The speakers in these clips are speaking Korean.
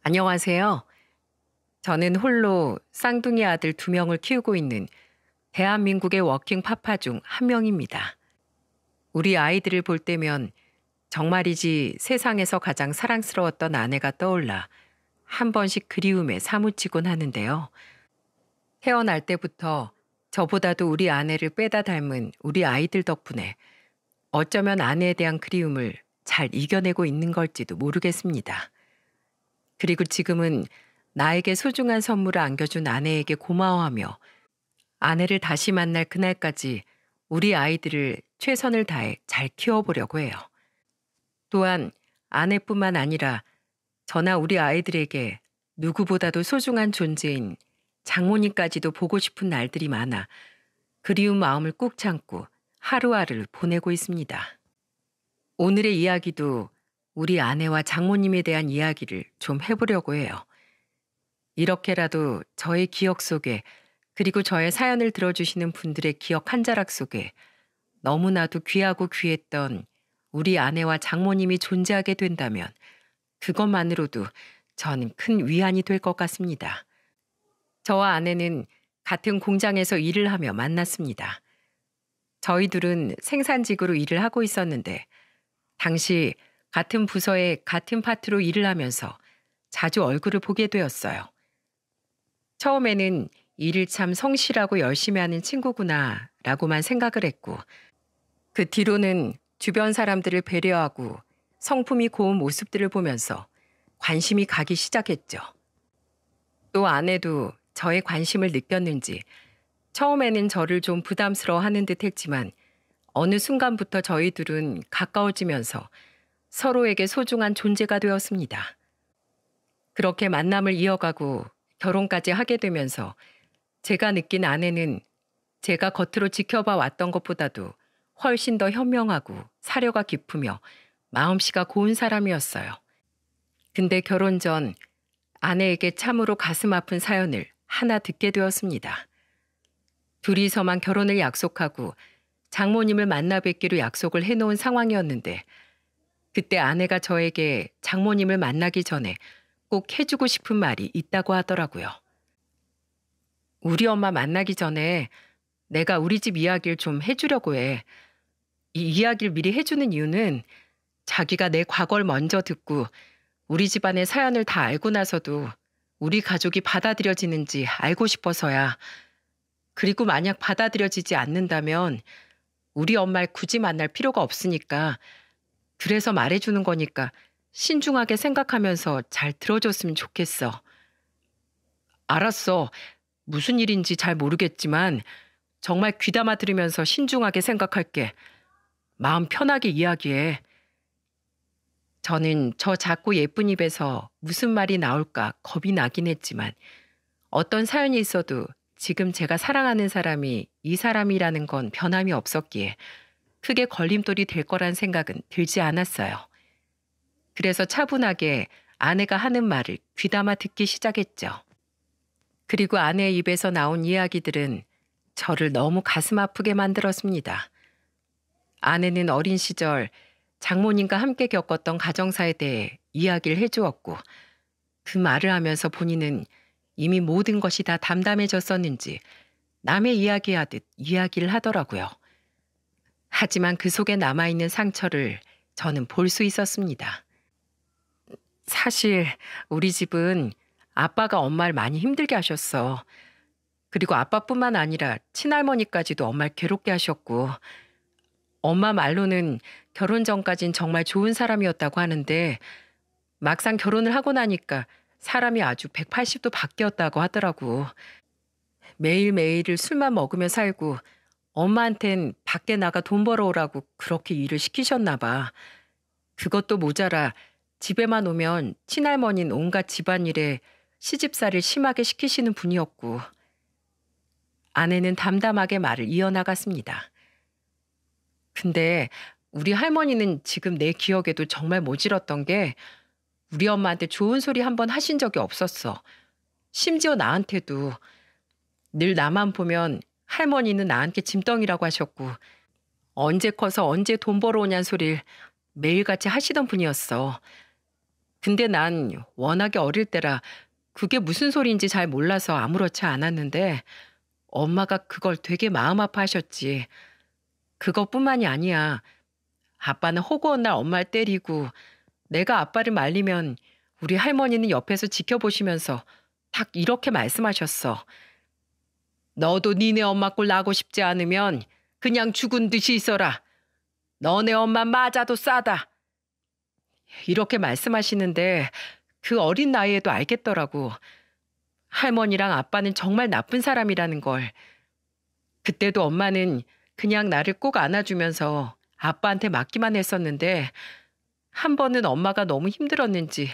안녕하세요. 저는 홀로 쌍둥이 아들 두 명을 키우고 있는 대한민국의 워킹 파파 중 한 명입니다. 우리 아이들을 볼 때면 정말이지 세상에서 가장 사랑스러웠던 아내가 떠올라 한 번씩 그리움에 사무치곤 하는데요. 태어날 때부터 저보다도 우리 아내를 빼다 닮은 우리 아이들 덕분에 어쩌면 아내에 대한 그리움을 잘 이겨내고 있는 걸지도 모르겠습니다. 그리고 지금은 나에게 소중한 선물을 안겨준 아내에게 고마워하며 아내를 다시 만날 그날까지 우리 아이들을 최선을 다해 잘 키워보려고 해요. 또한 아내뿐만 아니라 저나 우리 아이들에게 누구보다도 소중한 존재인 장모님까지도 보고 싶은 날들이 많아 그리운 마음을 꾹 참고 하루하루를 보내고 있습니다. 오늘의 이야기도 우리 아내와 장모님에 대한 이야기를 좀 해보려고 해요. 이렇게라도 저의 기억 속에 그리고 저의 사연을 들어주시는 분들의 기억 한 자락 속에 너무나도 귀하고 귀했던 우리 아내와 장모님이 존재하게 된다면 그것만으로도 저는 큰 위안이 될 것 같습니다. 저와 아내는 같은 공장에서 일을 하며 만났습니다. 저희 둘은 생산직으로 일을 하고 있었는데 당시 같은 부서에 같은 파트로 일을 하면서 자주 얼굴을 보게 되었어요. 처음에는 일을 참 성실하고 열심히 하는 친구구나 라고만 생각을 했고 그 뒤로는 주변 사람들을 배려하고 성품이 고운 모습들을 보면서 관심이 가기 시작했죠. 또 아내도 저의 관심을 느꼈는지 처음에는 저를 좀 부담스러워하는 듯 했지만 어느 순간부터 저희 둘은 가까워지면서 서로에게 소중한 존재가 되었습니다. 그렇게 만남을 이어가고 결혼까지 하게 되면서 제가 느낀 아내는 제가 겉으로 지켜봐 왔던 것보다도 훨씬 더 현명하고 사려가 깊으며 마음씨가 고운 사람이었어요. 근데 결혼 전 아내에게 참으로 가슴 아픈 사연을 하나 듣게 되었습니다. 둘이서만 결혼을 약속하고 장모님을 만나 뵙기로 약속을 해놓은 상황이었는데 그때 아내가 저에게 장모님을 만나기 전에 꼭 해주고 싶은 말이 있다고 하더라고요. 우리 엄마 만나기 전에 내가 우리 집 이야기를 좀 해주려고 해. 이 이야기를 미리 해주는 이유는 자기가 내 과거를 먼저 듣고 우리 집안의 사연을 다 알고 나서도 우리 가족이 받아들여지는지 알고 싶어서야. 그리고 만약 받아들여지지 않는다면 우리 엄마를 굳이 만날 필요가 없으니까 그래서 말해주는 거니까 신중하게 생각하면서 잘 들어줬으면 좋겠어. 알았어. 무슨 일인지 잘 모르겠지만 정말 귀담아 들으면서 신중하게 생각할게. 마음 편하게 이야기해. 저는 저 작고 예쁜 입에서 무슨 말이 나올까 겁이 나긴 했지만 어떤 사연이 있어도 지금 제가 사랑하는 사람이 이 사람이라는 건 변함이 없었기에 크게 걸림돌이 될 거란 생각은 들지 않았어요. 그래서 차분하게 아내가 하는 말을 귀담아 듣기 시작했죠. 그리고 아내의 입에서 나온 이야기들은 저를 너무 가슴 아프게 만들었습니다. 아내는 어린 시절 장모님과 함께 겪었던 가정사에 대해 이야기를 해주었고 그 말을 하면서 본인은 이미 모든 것이 다 담담해졌었는지 남의 이야기하듯 이야기를 하더라고요. 하지만 그 속에 남아있는 상처를 저는 볼 수 있었습니다. 사실 우리 집은 아빠가 엄마를 많이 힘들게 하셨어. 그리고 아빠뿐만 아니라 친할머니까지도 엄마를 괴롭게 하셨고 엄마 말로는 결혼 전까진 정말 좋은 사람이었다고 하는데 막상 결혼을 하고 나니까 사람이 아주 180도 바뀌었다고 하더라고. 매일매일을 술만 먹으며 살고 엄마한텐 밖에 나가 돈 벌어오라고 그렇게 일을 시키셨나 봐. 그것도 모자라 집에만 오면 친할머니는 온갖 집안일에 시집살이를 심하게 시키시는 분이었고 아내는 담담하게 말을 이어나갔습니다. 근데 우리 할머니는 지금 내 기억에도 정말 모질었던 게 우리 엄마한테 좋은 소리 한 번 하신 적이 없었어. 심지어 나한테도 늘 나만 보면 할머니는 나한테 짐덩이라고 하셨고 언제 커서 언제 돈 벌어오냐는 소리를 매일같이 하시던 분이었어. 근데 난 워낙에 어릴 때라 그게 무슨 소리인지 잘 몰라서 아무렇지 않았는데 엄마가 그걸 되게 마음 아파하셨지. 그것뿐만이 아니야. 아빠는 허구한 날 엄마를 때리고 내가 아빠를 말리면 우리 할머니는 옆에서 지켜보시면서 딱 이렇게 말씀하셨어. 너도 니네 엄마 꼴 나고 싶지 않으면 그냥 죽은 듯이 있어라. 너네 엄마 맞아도 싸다. 이렇게 말씀하시는데 그 어린 나이에도 알겠더라고. 할머니랑 아빠는 정말 나쁜 사람이라는 걸. 그때도 엄마는 그냥 나를 꼭 안아주면서 아빠한테 맡기만 했었는데 한 번은 엄마가 너무 힘들었는지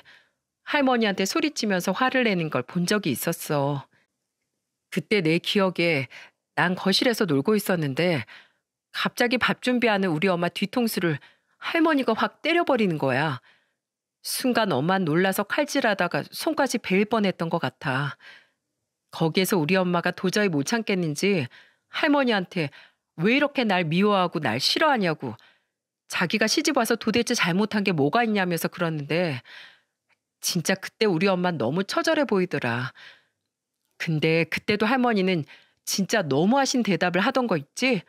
할머니한테 소리치면서 화를 내는 걸 본 적이 있었어. 그때 내 기억에 난 거실에서 놀고 있었는데 갑자기 밥 준비하는 우리 엄마 뒤통수를 할머니가 확 때려버리는 거야. 순간 엄마는 놀라서 칼질하다가 손까지 베일 뻔했던 것 같아. 거기에서 우리 엄마가 도저히 못 참겠는지 할머니한테 왜 이렇게 날 미워하고 날 싫어하냐고, 자기가 시집 와서 도대체 잘못한 게 뭐가 있냐면서 그러는데 진짜 그때 우리 엄마는 너무 처절해 보이더라. 근데 그때도 할머니는 진짜 너무하신 대답을 하던 거 있지?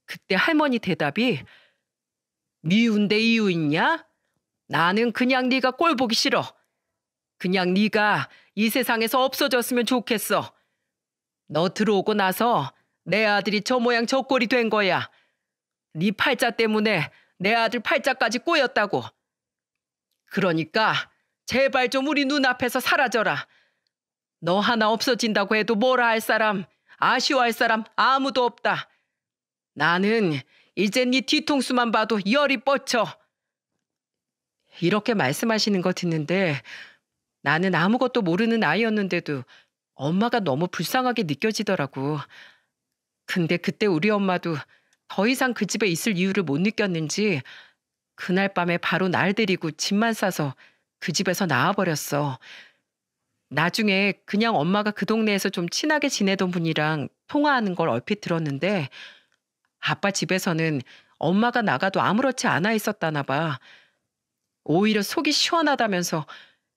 그때 할머니 대답이 미운데 이유 있냐? 나는 그냥 네가 꼴 보기 싫어. 그냥 네가 이 세상에서 없어졌으면 좋겠어. 너 들어오고 나서 내 아들이 저 모양 저 꼴이 된 거야. 네 팔자 때문에 내 아들 팔자까지 꼬였다고. 그러니까 제발 좀 우리 눈앞에서 사라져라. 너 하나 없어진다고 해도 뭐라 할 사람, 아쉬워할 사람 아무도 없다. 나는 이제 네 뒤통수만 봐도 열이 뻗쳐. 이렇게 말씀하시는 거 듣는데 나는 아무것도 모르는 아이였는데도 엄마가 너무 불쌍하게 느껴지더라고. 근데 그때 우리 엄마도 더 이상 그 집에 있을 이유를 못 느꼈는지 그날 밤에 바로 날 데리고 짐만 싸서 그 집에서 나와버렸어. 나중에 그냥 엄마가 그 동네에서 좀 친하게 지내던 분이랑 통화하는 걸 얼핏 들었는데 아빠 집에서는 엄마가 나가도 아무렇지 않아 있었다나 봐. 오히려 속이 시원하다면서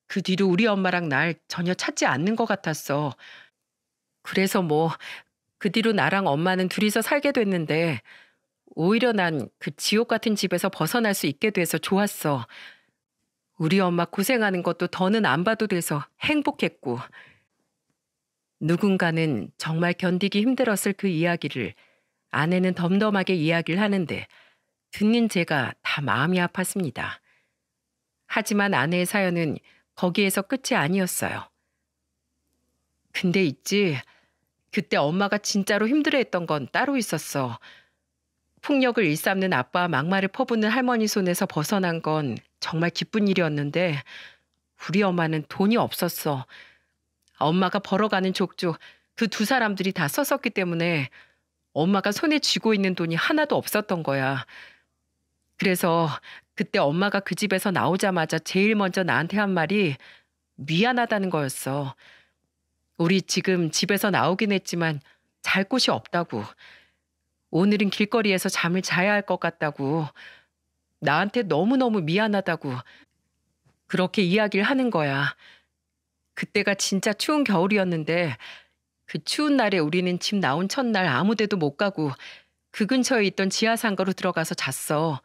그 뒤로 우리 엄마랑 날 전혀 찾지 않는 것 같았어. 그래서 뭐 그 뒤로 나랑 엄마는 둘이서 살게 됐는데 오히려 난 그 지옥 같은 집에서 벗어날 수 있게 돼서 좋았어. 우리 엄마 고생하는 것도 더는 안 봐도 돼서 행복했고. 누군가는 정말 견디기 힘들었을 그 이야기를 아내는 덤덤하게 이야기를 하는데 듣는 제가 다 마음이 아팠습니다. 하지만 아내의 사연은 거기에서 끝이 아니었어요. 근데 있지, 그때 엄마가 진짜로 힘들어했던 건 따로 있었어. 폭력을 일삼는 아빠와 막말을 퍼붓는 할머니 손에서 벗어난 건 정말 기쁜 일이었는데 우리 엄마는 돈이 없었어. 엄마가 벌어가는 족족 그 두 사람들이 다 썼었기 때문에 엄마가 손에 쥐고 있는 돈이 하나도 없었던 거야. 그래서 그때 엄마가 그 집에서 나오자마자 제일 먼저 나한테 한 말이 미안하다는 거였어. 우리 지금 집에서 나오긴 했지만 잘 곳이 없다고. 오늘은 길거리에서 잠을 자야 할 것 같다고. 나한테 너무너무 미안하다고. 그렇게 이야기를 하는 거야. 그때가 진짜 추운 겨울이었는데 그 추운 날에 우리는 집 나온 첫날 아무 데도 못 가고 그 근처에 있던 지하상가로 들어가서 잤어.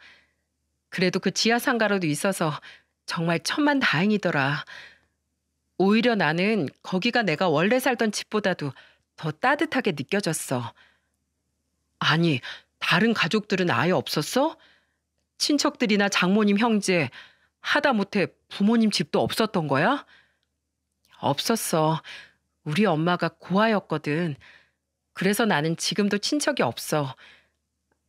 그래도 그 지하상가로도 있어서 정말 천만다행이더라. 오히려 나는 거기가 내가 원래 살던 집보다도 더 따뜻하게 느껴졌어. 아니, 다른 가족들은 아예 없었어? 친척들이나 장모님 형제, 하다못해 부모님 집도 없었던 거야? 없었어. 우리 엄마가 고아였거든. 그래서 나는 지금도 친척이 없어.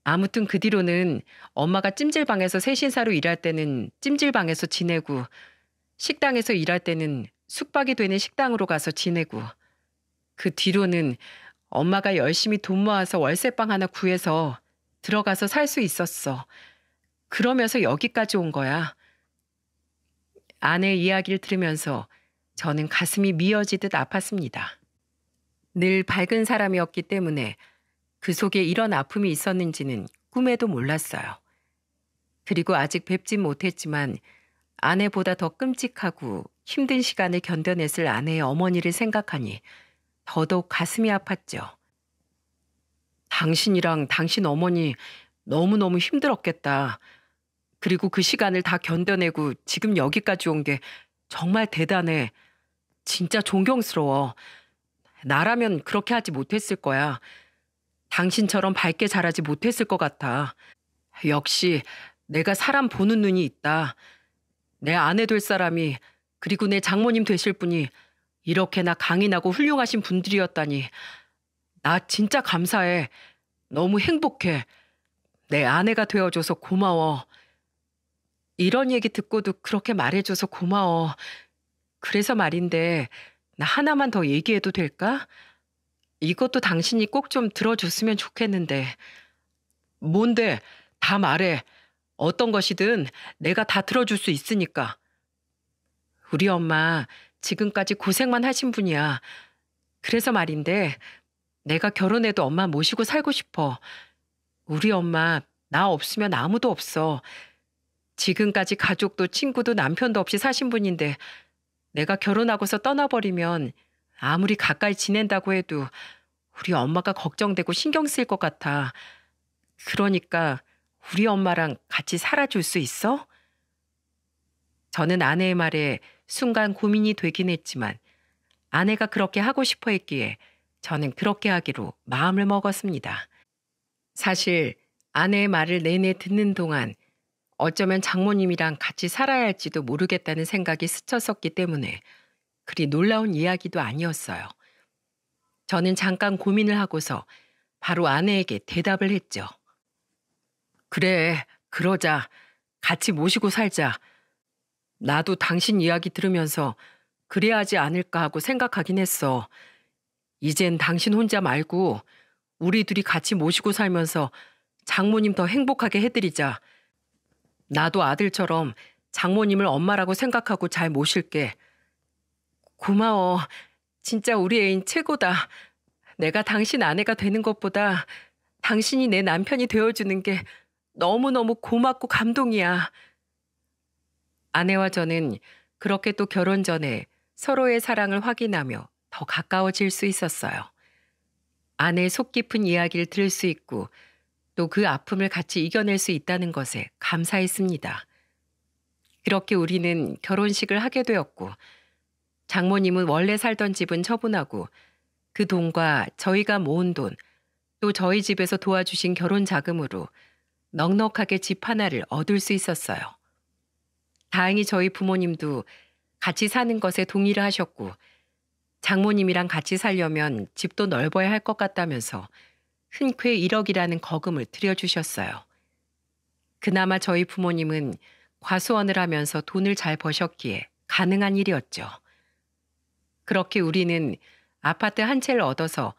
아무튼 그 뒤로는 엄마가 찜질방에서 새신사로 일할 때는 찜질방에서 지내고 식당에서 일할 때는 숙박이 되는 식당으로 가서 지내고 그 뒤로는 엄마가 열심히 돈 모아서 월세방 하나 구해서 들어가서 살 수 있었어. 그러면서 여기까지 온 거야. 아내의 이야기를 들으면서 저는 가슴이 미어지듯 아팠습니다. 늘 밝은 사람이었기 때문에 그 속에 이런 아픔이 있었는지는 꿈에도 몰랐어요. 그리고 아직 뵙진 못했지만 아내보다 더 끔찍하고 힘든 시간을 견뎌냈을 아내의 어머니를 생각하니 더더욱 가슴이 아팠죠. 당신이랑 당신 어머니 너무너무 힘들었겠다. 그리고 그 시간을 다 견뎌내고 지금 여기까지 온 게 정말 대단해. 진짜 존경스러워. 나라면 그렇게 하지 못했을 거야. 당신처럼 밝게 자라지 못했을 것 같아. 역시 내가 사람 보는 눈이 있다. 내 아내 될 사람이 그리고 내 장모님 되실 분이 이렇게나 강인하고 훌륭하신 분들이었다니. 나 진짜 감사해. 너무 행복해. 내 아내가 되어줘서 고마워. 이런 얘기 듣고도 그렇게 말해줘서 고마워. 그래서 말인데 나 하나만 더 얘기해도 될까? 이것도 당신이 꼭 좀 들어줬으면 좋겠는데. 뭔데? 다 말해. 어떤 것이든 내가 다 들어줄 수 있으니까. 우리 엄마 지금까지 고생만 하신 분이야. 그래서 말인데 내가 결혼해도 엄마 모시고 살고 싶어. 우리 엄마 나 없으면 아무도 없어. 지금까지 가족도 친구도 남편도 없이 사신 분인데 내가 결혼하고서 떠나버리면 아무리 가까이 지낸다고 해도 우리 엄마가 걱정되고 신경 쓰일 것 같아. 그러니까 우리 엄마랑 같이 살아줄 수 있어? 저는 아내의 말에 순간 고민이 되긴 했지만 아내가 그렇게 하고 싶어 했기에 저는 그렇게 하기로 마음을 먹었습니다. 사실 아내의 말을 내내 듣는 동안 어쩌면 장모님이랑 같이 살아야 할지도 모르겠다는 생각이 스쳤었기 때문에 그리 놀라운 이야기도 아니었어요. 저는 잠깐 고민을 하고서 바로 아내에게 대답을 했죠. 그래, 그러자. 같이 모시고 살자. 나도 당신 이야기 들으면서 그래야 하지 않을까 하고 생각하긴 했어. 이젠 당신 혼자 말고 우리 둘이 같이 모시고 살면서 장모님 더 행복하게 해드리자. 나도 아들처럼 장모님을 엄마라고 생각하고 잘 모실게. 고마워. 진짜 우리 애인 최고다. 내가 당신 아내가 되는 것보다 당신이 내 남편이 되어주는 게 너무너무 고맙고 감동이야. 아내와 저는 그렇게 또 결혼 전에 서로의 사랑을 확인하며 더 가까워질 수 있었어요. 아내의 속 깊은 이야기를 들을 수 있고 또 그 아픔을 같이 이겨낼 수 있다는 것에 감사했습니다. 그렇게 우리는 결혼식을 하게 되었고 장모님은 원래 살던 집은 처분하고 그 돈과 저희가 모은 돈, 또 저희 집에서 도와주신 결혼 자금으로 넉넉하게 집 하나를 얻을 수 있었어요. 다행히 저희 부모님도 같이 사는 것에 동의를 하셨고 장모님이랑 같이 살려면 집도 넓어야 할 것 같다면서 흔쾌 1억이라는 거금을 들여주셨어요. 그나마 저희 부모님은 과수원을 하면서 돈을 잘 버셨기에 가능한 일이었죠. 그렇게 우리는 아파트 한 채를 얻어서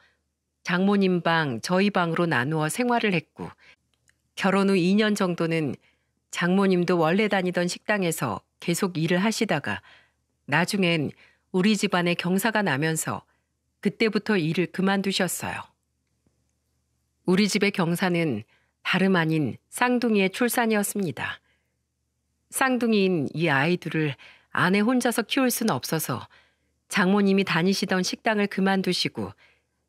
장모님 방, 저희 방으로 나누어 생활을 했고 결혼 후 2년 정도는 장모님도 원래 다니던 식당에서 계속 일을 하시다가 나중엔 우리 집안에 경사가 나면서 그때부터 일을 그만두셨어요. 우리 집의 경사는 다름 아닌 쌍둥이의 출산이었습니다. 쌍둥이인 이 아이들을 아내 혼자서 키울 수는 없어서 장모님이 다니시던 식당을 그만두시고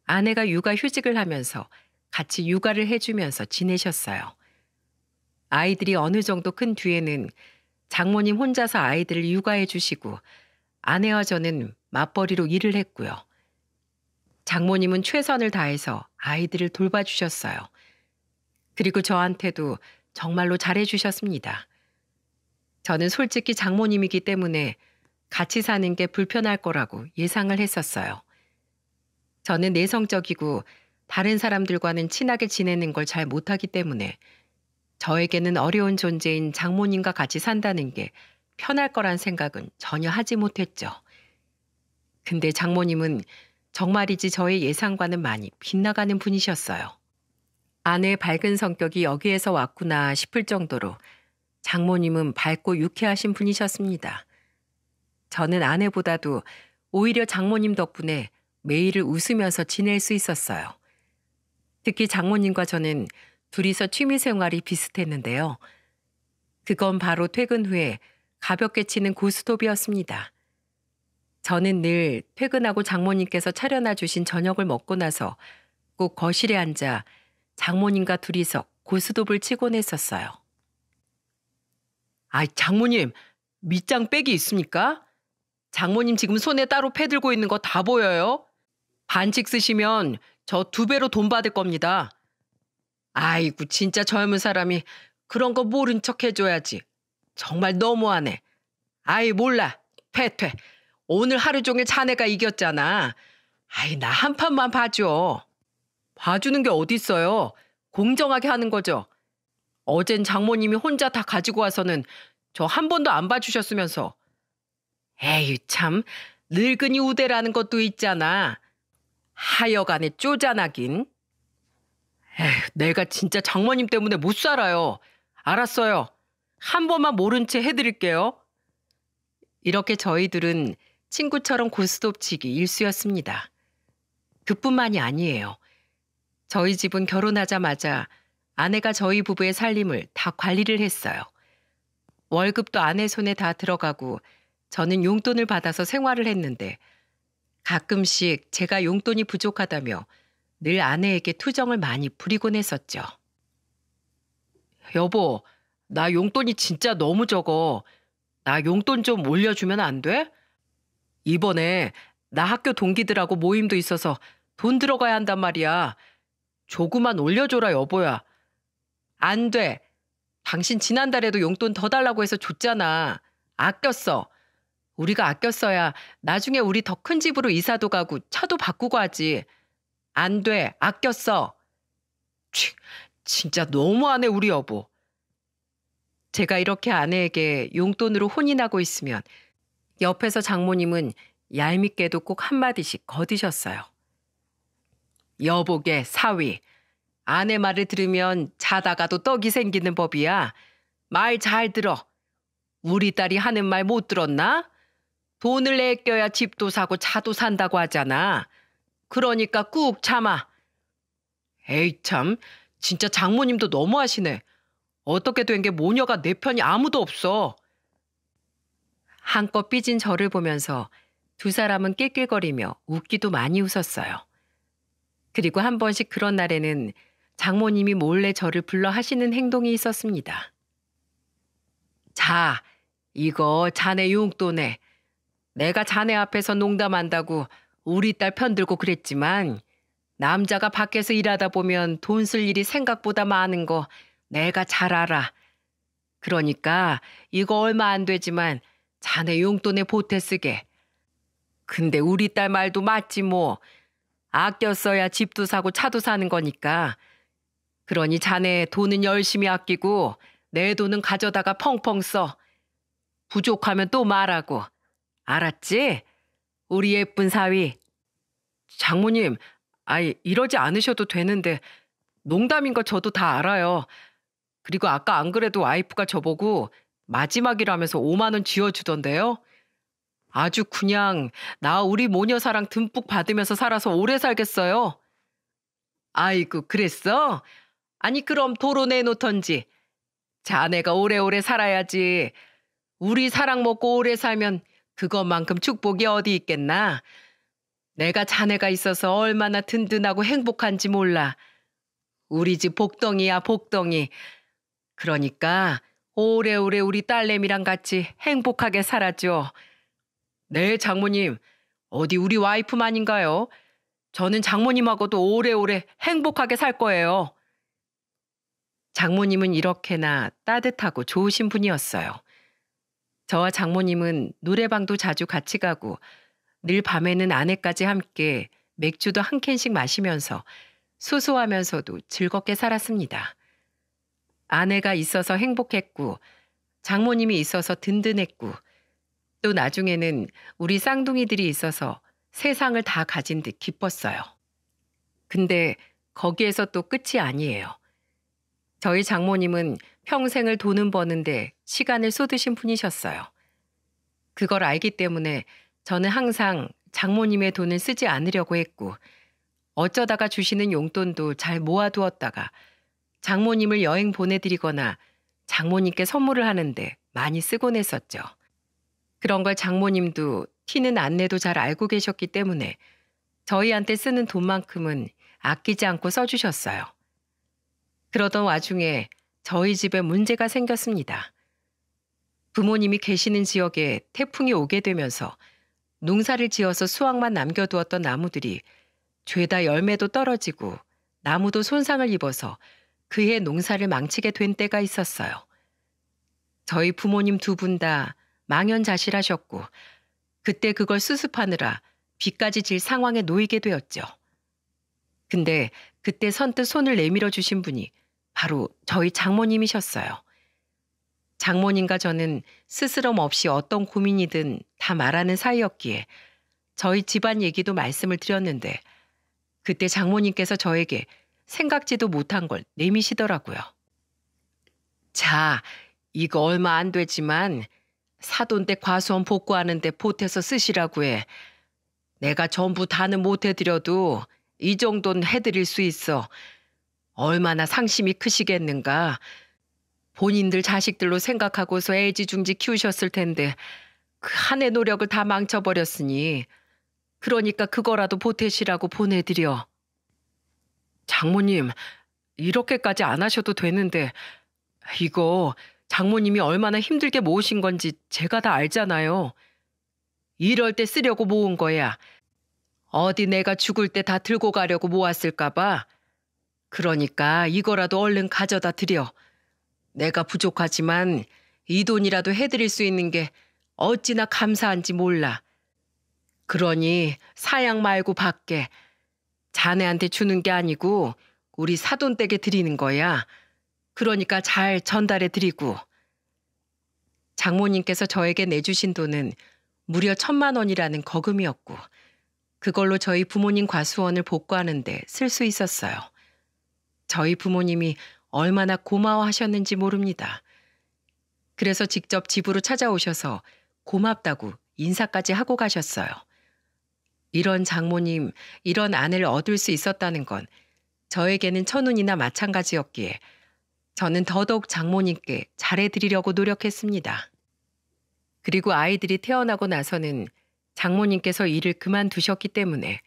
아내가 육아휴직을 하면서 같이 육아를 해주면서 지내셨어요. 아이들이 어느 정도 큰 뒤에는 장모님 혼자서 아이들을 육아해 주시고 아내와 저는 맞벌이로 일을 했고요. 장모님은 최선을 다해서 아이들을 돌봐주셨어요. 그리고 저한테도 정말로 잘해주셨습니다. 저는 솔직히 장모님이기 때문에 같이 사는 게 불편할 거라고 예상을 했었어요. 저는 내성적이고 다른 사람들과는 친하게 지내는 걸 잘 못하기 때문에 저에게는 어려운 존재인 장모님과 같이 산다는 게 편할 거란 생각은 전혀 하지 못했죠. 근데 장모님은 정말이지 저의 예상과는 많이 빗나가는 분이셨어요. 아내의 밝은 성격이 여기에서 왔구나 싶을 정도로 장모님은 밝고 유쾌하신 분이셨습니다. 저는 아내보다도 오히려 장모님 덕분에 매일을 웃으면서 지낼 수 있었어요. 특히 장모님과 저는 둘이서 취미 생활이 비슷했는데요. 그건 바로 퇴근 후에 가볍게 치는 고스톱이었습니다. 저는 늘 퇴근하고 장모님께서 차려놔 주신 저녁을 먹고 나서 꼭 거실에 앉아 장모님과 둘이서 고스톱을 치곤 했었어요. 아, 장모님, 밑장 빼기 있습니까? 장모님 지금 손에 따로 패 들고 있는 거 다 보여요? 반칙 쓰시면 저 2배로 돈 받을 겁니다. 아이고, 진짜 젊은 사람이 그런 거 모른 척 해줘야지. 정말 너무하네. 아이, 몰라. 퇴. 오늘 하루 종일 자네가 이겼잖아. 아이, 나 한 판만 봐줘. 봐주는 게 어딨어요. 공정하게 하는 거죠. 어젠 장모님이 혼자 다 가지고 와서는 저 한 번도 안 봐주셨으면서. 에이, 참. 늙은이 우대라는 것도 있잖아. 하여간에 쪼잔하긴. 에휴, 내가 진짜 장모님 때문에 못 살아요. 알았어요. 한 번만 모른 채 해드릴게요. 이렇게 저희들은 친구처럼 고스톱 치기 일쑤였습니다. 그뿐만이 아니에요. 저희 집은 결혼하자마자 아내가 저희 부부의 살림을 다 관리를 했어요. 월급도 아내 손에 다 들어가고 저는 용돈을 받아서 생활을 했는데 가끔씩 제가 용돈이 부족하다며 늘 아내에게 투정을 많이 부리곤 했었죠. 여보, 나 용돈이 진짜 너무 적어. 나 용돈 좀 올려주면 안 돼? 이번에 나 학교 동기들하고 모임도 있어서 돈 들어가야 한단 말이야. 조금만 올려줘라, 여보야. 안 돼. 당신 지난달에도 용돈 더 달라고 해서 줬잖아. 아꼈어. 우리가 아꼈어야 나중에 우리 더 큰 집으로 이사도 가고 차도 바꾸고 하지. 안 돼. 아꼈어. 치, 진짜 너무하네, 우리 여보. 제가 이렇게 아내에게 용돈으로 혼이 나고 있으면 옆에서 장모님은 얄밉게도 꼭 한마디씩 거드셨어요. 여보게 사위. 아내 말을 들으면 자다가도 떡이 생기는 법이야. 말 잘 들어. 우리 딸이 하는 말 못 들었나? 돈을 내껴야 집도 사고 차도 산다고 하잖아. 그러니까 꾹 참아. 에이 참, 진짜 장모님도 너무하시네. 어떻게 된 게 모녀가 내 편이 아무도 없어. 한껏 삐진 저를 보면서 두 사람은 낄낄거리며 웃기도 많이 웃었어요. 그리고 한 번씩 그런 날에는 장모님이 몰래 저를 불러 하시는 행동이 있었습니다. 자, 이거 자네 용돈에. 내가 자네 앞에서 농담한다고 우리 딸 편들고 그랬지만 남자가 밖에서 일하다 보면 돈 쓸 일이 생각보다 많은 거 내가 잘 알아. 그러니까 이거 얼마 안 되지만 자네 용돈에 보태 쓰게. 근데 우리 딸 말도 맞지 뭐. 아껴 써야 집도 사고 차도 사는 거니까. 그러니 자네 돈은 열심히 아끼고 내 돈은 가져다가 펑펑 써. 부족하면 또 말하고. 알았지? 우리 예쁜 사위. 장모님, 아이 이러지 않으셔도 되는데 농담인 거 저도 다 알아요. 그리고 아까 안 그래도 와이프가 저보고 마지막이라면서 5만 원 쥐어주던데요. 아주 그냥 나 우리 모녀 사랑 듬뿍 받으면서 살아서 오래 살겠어요. 아이고 그랬어? 아니 그럼 도로 내놓던지. 자네가 오래오래 살아야지. 우리 사랑 먹고 오래 살면 그것만큼 축복이 어디 있겠나. 내가 자네가 있어서 얼마나 든든하고 행복한지 몰라. 우리 집 복덩이야 복덩이. 그러니까 오래오래 우리 딸내미랑 같이 행복하게 살아줘. 네 장모님, 어디 우리 와이프만인가요? 저는 장모님하고도 오래오래 행복하게 살 거예요. 장모님은 이렇게나 따뜻하고 좋으신 분이었어요. 저와 장모님은 노래방도 자주 같이 가고 늘 밤에는 아내까지 함께 맥주도 한 캔씩 마시면서 소소하면서도 즐겁게 살았습니다. 아내가 있어서 행복했고 장모님이 있어서 든든했고 또 나중에는 우리 쌍둥이들이 있어서 세상을 다 가진 듯 기뻤어요. 근데 거기에서 또 끝이 아니에요. 저희 장모님은 평생을 돈은 버는데 시간을 쏟으신 분이셨어요. 그걸 알기 때문에 저는 항상 장모님의 돈을 쓰지 않으려고 했고 어쩌다가 주시는 용돈도 잘 모아두었다가 장모님을 여행 보내드리거나 장모님께 선물을 하는데 많이 쓰곤 했었죠. 그런 걸 장모님도 티는 안 내도 잘 알고 계셨기 때문에 저희한테 쓰는 돈만큼은 아끼지 않고 써주셨어요. 그러던 와중에 저희 집에 문제가 생겼습니다. 부모님이 계시는 지역에 태풍이 오게 되면서 농사를 지어서 수확만 남겨두었던 나무들이 죄다 열매도 떨어지고 나무도 손상을 입어서 그해 농사를 망치게 된 때가 있었어요. 저희 부모님 두 분 다 망연자실하셨고 그때 그걸 수습하느라 빚까지 질 상황에 놓이게 되었죠. 근데 그때 선뜻 손을 내밀어 주신 분이 바로 저희 장모님이셨어요. 장모님과 저는 스스럼 없이 어떤 고민이든 다 말하는 사이였기에 저희 집안 얘기도 말씀을 드렸는데 그때 장모님께서 저에게 생각지도 못한 걸 내미시더라고요. 자, 이거 얼마 안 되지만 사돈 때 과수원 복구하는데 보태서 쓰시라고 해. 내가 전부 다는 못 해드려도 이 정도는 해드릴 수 있어. 얼마나 상심이 크시겠는가. 본인들 자식들로 생각하고서 애지중지 키우셨을 텐데 그 한 해 노력을 다 망쳐버렸으니 그러니까 그거라도 보태시라고 보내드려. 장모님, 이렇게까지 안 하셔도 되는데 이거 장모님이 얼마나 힘들게 모으신 건지 제가 다 알잖아요. 이럴 때 쓰려고 모은 거야. 어디 내가 죽을 때 다 들고 가려고 모았을까 봐. 그러니까 이거라도 얼른 가져다 드려. 내가 부족하지만 이 돈이라도 해드릴 수 있는 게 어찌나 감사한지 몰라. 그러니 사양 말고 받게. 자네한테 주는 게 아니고 우리 사돈 댁에 드리는 거야. 그러니까 잘 전달해 드리고. 장모님께서 저에게 내주신 돈은 무려 1,000만 원이라는 거금이었고 그걸로 저희 부모님 과수원을 복구하는데 쓸 수 있었어요. 저희 부모님이 얼마나 고마워하셨는지 모릅니다. 그래서 직접 집으로 찾아오셔서 고맙다고 인사까지 하고 가셨어요. 이런 장모님, 이런 아내를 얻을 수 있었다는 건 저에게는 천운이나 마찬가지였기에 저는 더더욱 장모님께 잘해드리려고 노력했습니다. 그리고 아이들이 태어나고 나서는 장모님께서 일을 그만두셨기 때문에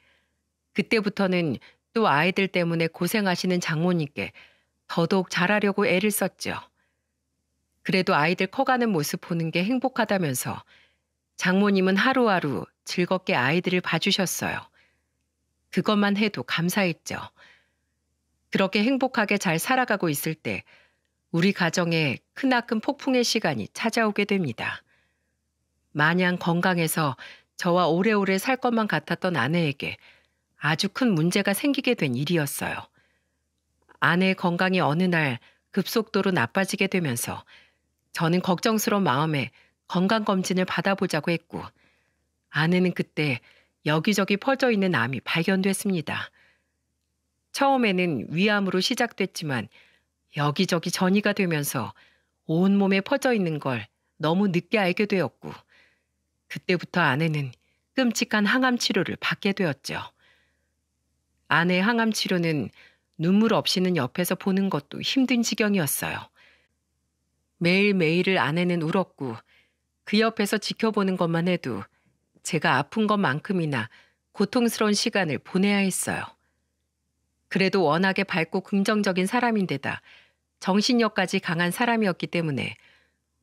그때부터는 또 아이들 때문에 고생하시는 장모님께 더더욱 잘하려고 애를 썼죠. 그래도 아이들 커가는 모습 보는 게 행복하다면서 장모님은 하루하루 즐겁게 아이들을 봐주셨어요. 그것만 해도 감사했죠. 그렇게 행복하게 잘 살아가고 있을 때 우리 가정에 크나큰 폭풍의 시간이 찾아오게 됩니다. 마냥 건강해서 저와 오래오래 살 것만 같았던 아내에게 아주 큰 문제가 생기게 된 일이었어요. 아내의 건강이 어느 날 급속도로 나빠지게 되면서 저는 걱정스러운 마음에 건강검진을 받아보자고 했고 아내는 그때 여기저기 퍼져 있는 암이 발견됐습니다. 처음에는 위암으로 시작됐지만 여기저기 전이가 되면서 온몸에 퍼져 있는 걸 너무 늦게 알게 되었고 그때부터 아내는 끔찍한 항암 치료를 받게 되었죠. 아내의 항암 치료는 눈물 없이는 옆에서 보는 것도 힘든 지경이었어요. 매일매일을 아내는 울었고 그 옆에서 지켜보는 것만 해도 제가 아픈 것만큼이나 고통스러운 시간을 보내야 했어요. 그래도 워낙에 밝고 긍정적인 사람인데다 정신력까지 강한 사람이었기 때문에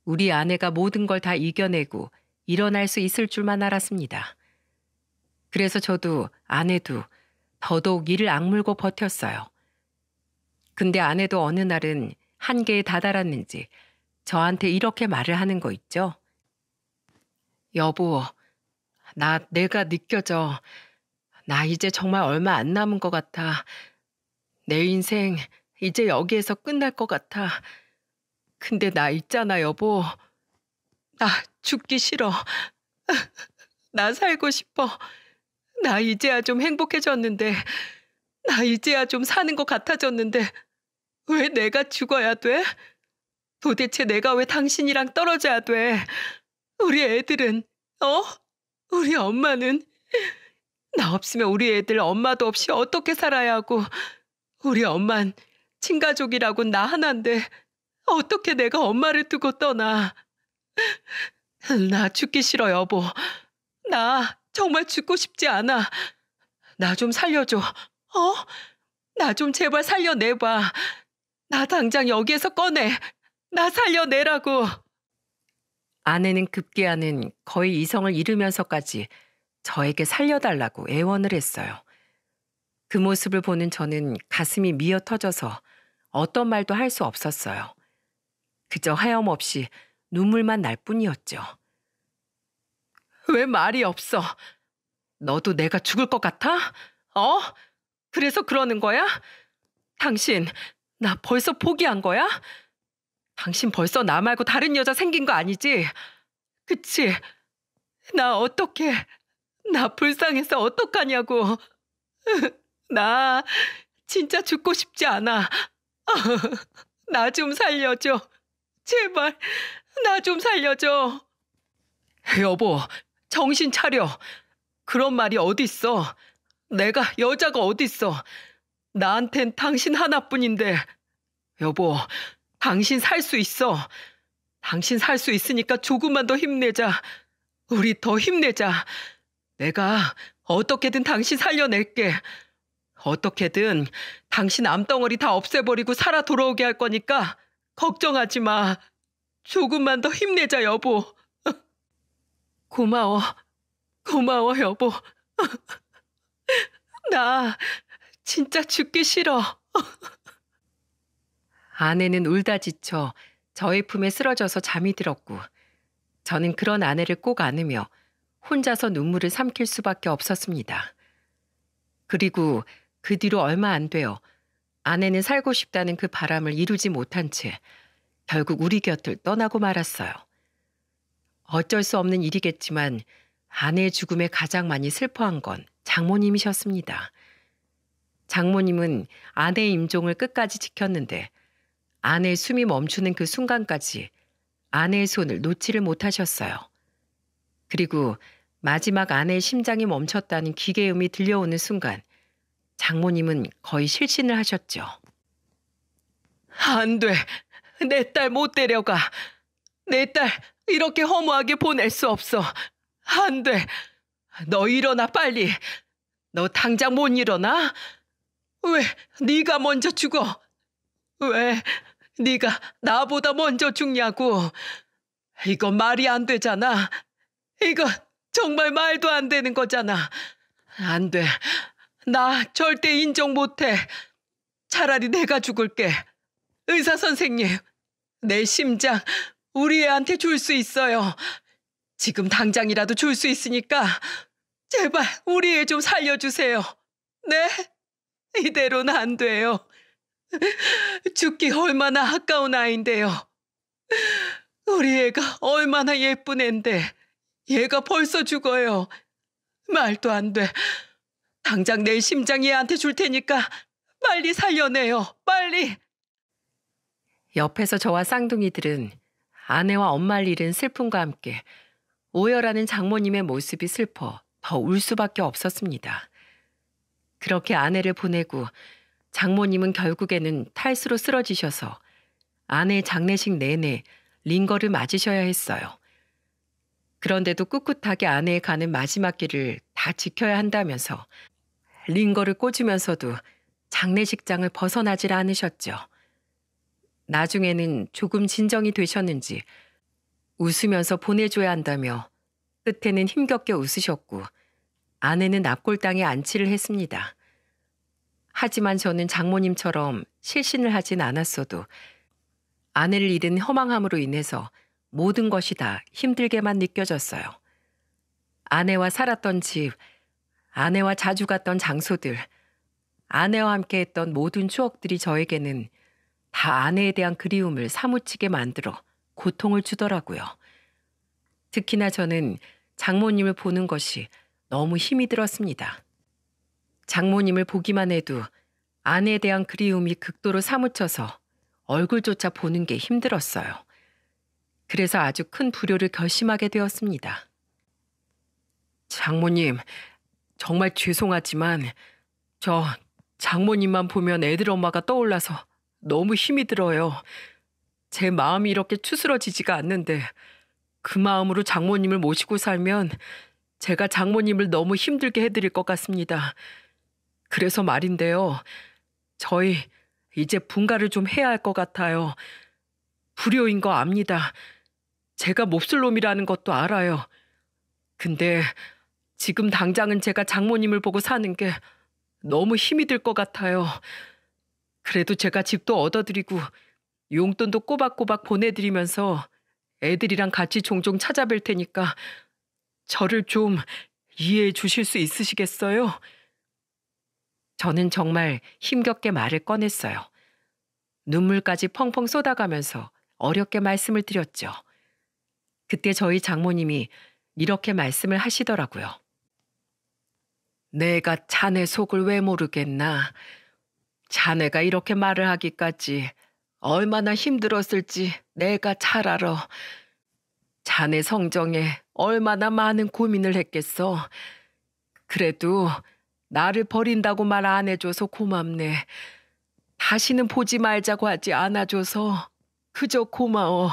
우리 아내가 모든 걸 다 이겨내고 일어날 수 있을 줄만 알았습니다. 그래서 저도 아내도 더더욱 이를 악물고 버텼어요. 근데 아내도 어느 날은 한계에 다다랐는지 저한테 이렇게 말을 하는 거 있죠. 여보, 내가 느껴져. 나 이제 정말 얼마 안 남은 것 같아. 내 인생 이제 여기에서 끝날 것 같아. 근데 나 있잖아, 여보. 나 죽기 싫어. 나 살고 싶어. 나 이제야 좀 행복해졌는데, 나 이제야 좀 사는 것 같아졌는데 왜 내가 죽어야 돼? 도대체 내가 왜 당신이랑 떨어져야 돼? 우리 애들은, 우리 엄마는? 나 없으면 우리 애들 엄마도 없이 어떻게 살아야 하고 우리 엄만 친가족이라곤 나 하나인데 어떻게 내가 엄마를 두고 떠나. 나 죽기 싫어, 여보. 나 정말 죽고 싶지 않아. 나 좀 살려줘. 나 좀 제발 살려내봐. 나 당장 여기에서 꺼내. 나 살려내라고. 아내는 급기야는 거의 이성을 잃으면서까지 저에게 살려달라고 애원을 했어요. 그 모습을 보는 저는 가슴이 미어 터져서 어떤 말도 할 수 없었어요. 그저 하염없이 눈물만 날 뿐이었죠. 왜 말이 없어? 너도 내가 죽을 것 같아? 그래서 그러는 거야? 당신, 나 벌써 포기한 거야? 당신 벌써 나 말고 다른 여자 생긴 거 아니지? 그치? 나 어떡해? 나 불쌍해서 어떡하냐고. 나 진짜 죽고 싶지 않아. 나 좀 살려줘. 제발, 나 좀 살려줘. 여보, 정신 차려. 그런 말이 어딨어. 내가 여자가 어딨어. 나한텐 당신 하나뿐인데. 여보, 당신 살 수 있어. 당신 살 수 있으니까 조금만 더 힘내자. 우리 더 힘내자. 내가 어떻게든 당신 살려낼게. 어떻게든 당신 암덩어리 다 없애버리고 살아 돌아오게 할 거니까 걱정하지 마. 조금만 더 힘내자, 여보. 고마워. 고마워, 여보. 나 진짜 죽기 싫어. 아내는 울다 지쳐 저의 품에 쓰러져서 잠이 들었고 저는 그런 아내를 꼭 안으며 혼자서 눈물을 삼킬 수밖에 없었습니다. 그리고 그 뒤로 얼마 안 되어 아내는 살고 싶다는 그 바람을 이루지 못한 채 결국 우리 곁을 떠나고 말았어요. 어쩔 수 없는 일이겠지만 아내의 죽음에 가장 많이 슬퍼한 건 장모님이셨습니다. 장모님은 아내의 임종을 끝까지 지켰는데 아내의 숨이 멈추는 그 순간까지 아내의 손을 놓지를 못하셨어요. 그리고 마지막 아내의 심장이 멈췄다는 기계음이 들려오는 순간 장모님은 거의 실신을 하셨죠. 안 돼. 내 딸 못 데려가. 내 딸 이렇게 허무하게 보낼 수 없어. 안 돼. 너 일어나 빨리. 너 당장 못 일어나? 왜 네가 먼저 죽어? 왜 네가 나보다 먼저 죽냐고. 이건 말이 안 되잖아. 이건 정말 말도 안 되는 거잖아. 안 돼. 나 절대 인정 못해. 차라리 내가 죽을게. 의사 선생님, 내 심장 우리 애한테 줄 수 있어요. 지금 당장이라도 줄 수 있으니까 제발 우리 애 좀 살려주세요. 네? 이대로는 안 돼요. 죽기 얼마나 아까운 아이인데요. 우리 애가 얼마나 예쁜 앤데 얘가 벌써 죽어요. 말도 안 돼. 당장 내 심장 얘한테 줄 테니까 빨리 살려내요. 빨리. 옆에서 저와 쌍둥이들은 아내와 엄마를 잃은 슬픔과 함께 오열하는 장모님의 모습이 슬퍼 더 울 수밖에 없었습니다. 그렇게 아내를 보내고 장모님은 결국에는 탈수로 쓰러지셔서 아내의 장례식 내내 링거를 맞으셔야 했어요. 그런데도 꿋꿋하게 아내의 가는 마지막 길을 다 지켜야 한다면서 링거를 꽂으면서도 장례식장을 벗어나질 않으셨죠. 나중에는 조금 진정이 되셨는지 웃으면서 보내줘야 한다며 끝에는 힘겹게 웃으셨고 아내는 납골당에 안치를 했습니다. 하지만 저는 장모님처럼 실신을 하진 않았어도 아내를 잃은 허망함으로 인해서 모든 것이 다 힘들게만 느껴졌어요. 아내와 살았던 집, 아내와 자주 갔던 장소들, 아내와 함께 했던 모든 추억들이 저에게는 다 아내에 대한 그리움을 사무치게 만들어 고통을 주더라고요. 특히나 저는 장모님을 보는 것이 너무 힘이 들었습니다. 장모님을 보기만 해도 아내에 대한 그리움이 극도로 사무쳐서 얼굴조차 보는 게 힘들었어요. 그래서 아주 큰 불효를 결심하게 되었습니다. 장모님, 정말 죄송하지만 저 장모님만 보면 애들 엄마가 떠올라서 너무 힘이 들어요. 제 마음이 이렇게 추스러지지가 않는데 그 마음으로 장모님을 모시고 살면 제가 장모님을 너무 힘들게 해드릴 것 같습니다. 그래서 말인데요. 저희 이제 분가를 좀 해야 할 것 같아요. 불효인 거 압니다. 제가 몹쓸 놈이라는 것도 알아요. 근데 지금 당장은 제가 장모님을 보고 사는 게 너무 힘이 들 것 같아요. 그래도 제가 집도 얻어드리고 용돈도 꼬박꼬박 보내드리면서 애들이랑 같이 종종 찾아뵐 테니까 저를 좀 이해해 주실 수 있으시겠어요? 저는 정말 힘겹게 말을 꺼냈어요. 눈물까지 펑펑 쏟아가면서 어렵게 말씀을 드렸죠. 그때 저희 장모님이 이렇게 말씀을 하시더라고요. 내가 자네 속을 왜 모르겠나. 자네가 이렇게 말을 하기까지 얼마나 힘들었을지 내가 잘 알아. 자네 성정에 얼마나 많은 고민을 했겠어. 그래도 나를 버린다고 말 안 해줘서 고맙네. 다시는 보지 말자고 하지 않아줘서 그저 고마워.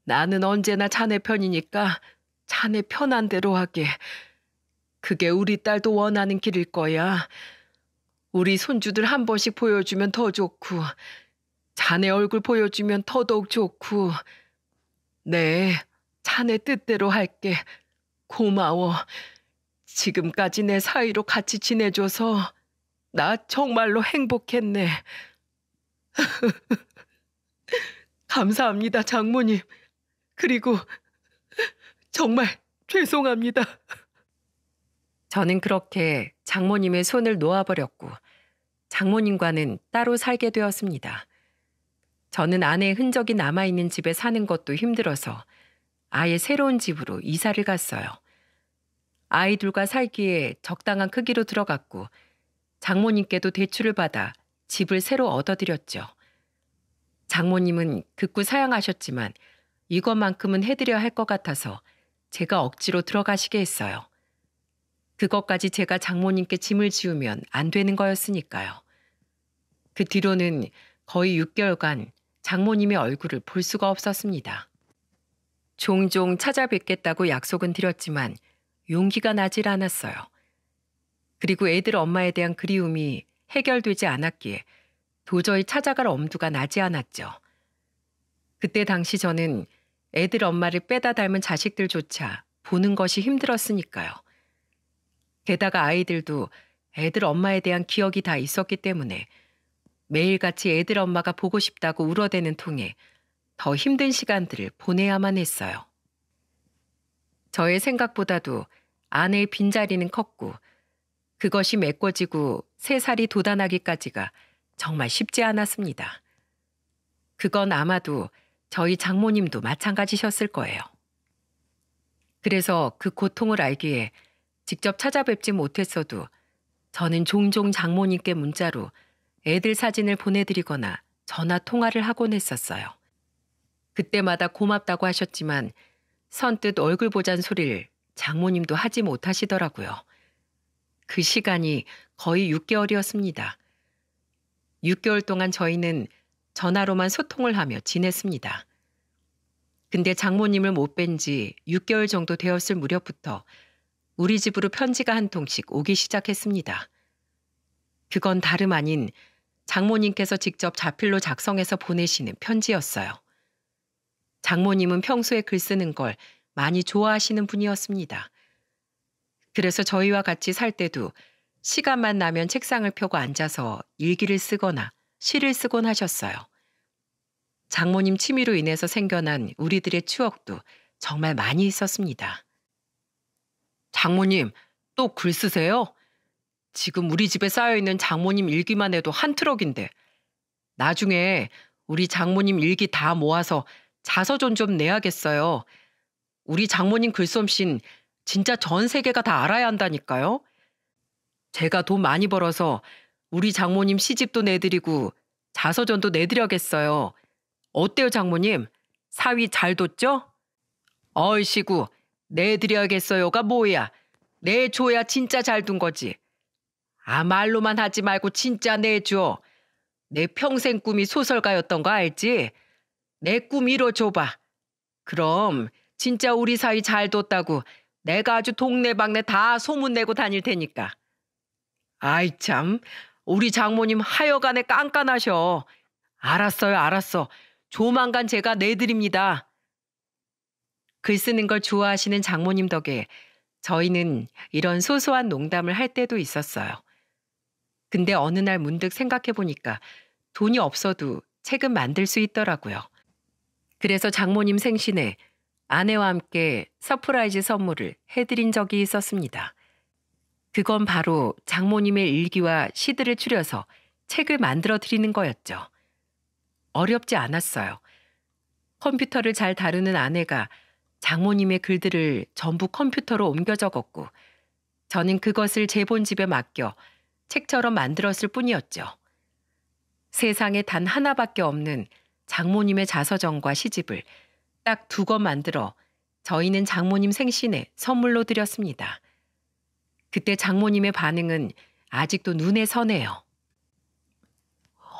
나는 언제나 자네 편이니까 자네 편한 대로 하게. 그게 우리 딸도 원하는 길일 거야. 우리 손주들 한 번씩 보여주면 더 좋고 자네 얼굴 보여주면 더더욱 좋고. 네, 자네 뜻대로 할게. 고마워. 지금까지 내 사이로 같이 지내줘서 나 정말로 행복했네. 감사합니다, 장모님. 그리고 정말 죄송합니다. 저는 그렇게 장모님의 손을 놓아버렸고 장모님과는 따로 살게 되었습니다. 저는 아내의 흔적이 남아있는 집에 사는 것도 힘들어서 아예 새로운 집으로 이사를 갔어요. 아이들과 살기에 적당한 크기로 들어갔고 장모님께도 대출을 받아 집을 새로 얻어드렸죠. 장모님은 극구 사양하셨지만 이것만큼은 해드려야 할 것 같아서 제가 억지로 들어가시게 했어요. 그것까지 제가 장모님께 짐을 지우면 안 되는 거였으니까요. 그 뒤로는 거의 6개월간 장모님의 얼굴을 볼 수가 없었습니다. 종종 찾아뵙겠다고 약속은 드렸지만 용기가 나질 않았어요. 그리고 애들 엄마에 대한 그리움이 해결되지 않았기에 도저히 찾아갈 엄두가 나지 않았죠. 그때 당시 저는 애들 엄마를 빼다 닮은 자식들조차 보는 것이 힘들었으니까요. 게다가 아이들도 애들 엄마에 대한 기억이 다 있었기 때문에 매일같이 애들 엄마가 보고 싶다고 울어대는 통에 더 힘든 시간들을 보내야만 했어요. 저의 생각보다도 아내의 빈자리는 컸고 그것이 메꿔지고 3살이 돋아나기까지가 정말 쉽지 않았습니다. 그건 아마도 저희 장모님도 마찬가지셨을 거예요. 그래서 그 고통을 알기에 직접 찾아뵙지 못했어도 저는 종종 장모님께 문자로 애들 사진을 보내드리거나 전화 통화를 하곤 했었어요. 그때마다 고맙다고 하셨지만 선뜻 얼굴 보잔 소리를 장모님도 하지 못하시더라고요. 그 시간이 거의 6개월이었습니다. 6개월 동안 저희는 전화로만 소통을 하며 지냈습니다. 근데 장모님을 못 뵌 지 6개월 정도 되었을 무렵부터 우리 집으로 편지가 한 통씩 오기 시작했습니다. 그건 다름 아닌 장모님께서 직접 자필로 작성해서 보내시는 편지였어요. 장모님은 평소에 글 쓰는 걸 많이 좋아하시는 분이었습니다. 그래서 저희와 같이 살 때도 시간만 나면 책상을 펴고 앉아서 일기를 쓰거나 시를 쓰곤 하셨어요. 장모님 취미로 인해서 생겨난 우리들의 추억도 정말 많이 있었습니다. 장모님, 또 글 쓰세요? 지금 우리 집에 쌓여있는 장모님 일기만 해도 한 트럭인데 나중에 우리 장모님 일기 다 모아서 자서전 좀 내야겠어요. 우리 장모님 글솜씨는 진짜 전 세계가 다 알아야 한다니까요. 제가 돈 많이 벌어서 우리 장모님 시집도 내드리고 자서전도 내드려야겠어요. 어때요, 장모님? 사위 잘 뒀죠? 얼씨구, 내드려야겠어요가 뭐야? 내줘야 진짜 잘 둔 거지. 아, 말로만 하지 말고 진짜 내줘. 내 평생 꿈이 소설가였던 거 알지? 내 꿈 이뤄줘봐. 그럼 진짜 우리 사이 잘 뒀다고 내가 아주 동네방네 다 소문내고 다닐 테니까. 아이 참, 우리 장모님 하여간에 깐깐하셔. 알았어요, 알았어. 조만간 제가 내드립니다. 글 쓰는 걸 좋아하시는 장모님 덕에 저희는 이런 소소한 농담을 할 때도 있었어요. 근데 어느 날 문득 생각해 보니까 돈이 없어도 책은 만들 수 있더라고요. 그래서 장모님 생신에 아내와 함께 서프라이즈 선물을 해드린 적이 있었습니다. 그건 바로 장모님의 일기와 시들을 추려서 책을 만들어 드리는 거였죠. 어렵지 않았어요. 컴퓨터를 잘 다루는 아내가 장모님의 글들을 전부 컴퓨터로 옮겨 적었고 저는 그것을 제 본집에 맡겨 책처럼 만들었을 뿐이었죠. 세상에 단 하나밖에 없는 장모님의 자서전과 시집을 딱 2권 만들어 저희는 장모님 생신에 선물로 드렸습니다. 그때 장모님의 반응은 아직도 눈에 선해요.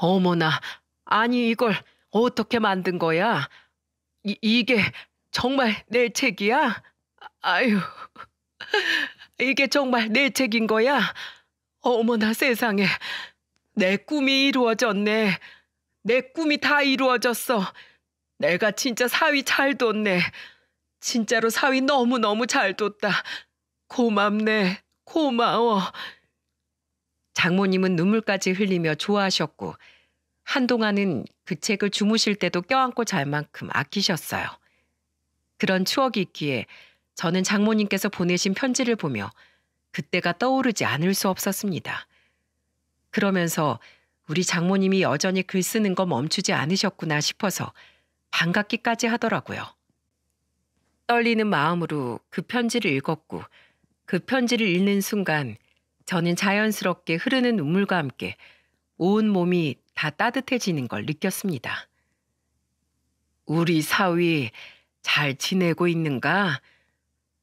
어머나, 아니 이걸 어떻게 만든 거야? 이게 정말 내 책이야? 아유, 이게 정말 내 책인 거야? 어머나 세상에, 내 꿈이 이루어졌네. 내 꿈이 다 이루어졌어. 내가 진짜 사위 잘 뒀네. 진짜로 사위 너무너무 잘 뒀다. 고맙네. 고마워. 장모님은 눈물까지 흘리며 좋아하셨고 한동안은 그 책을 주무실 때도 껴안고 잘 만큼 아끼셨어요. 그런 추억이 있기에 저는 장모님께서 보내신 편지를 보며 그때가 떠오르지 않을 수 없었습니다. 그러면서 우리 장모님이 여전히 글 쓰는 거 멈추지 않으셨구나 싶어서 반갑기까지 하더라고요. 떨리는 마음으로 그 편지를 읽었고 그 편지를 읽는 순간 저는 자연스럽게 흐르는 눈물과 함께 온 몸이 다 따뜻해지는 걸 느꼈습니다. 우리 사위 잘 지내고 있는가?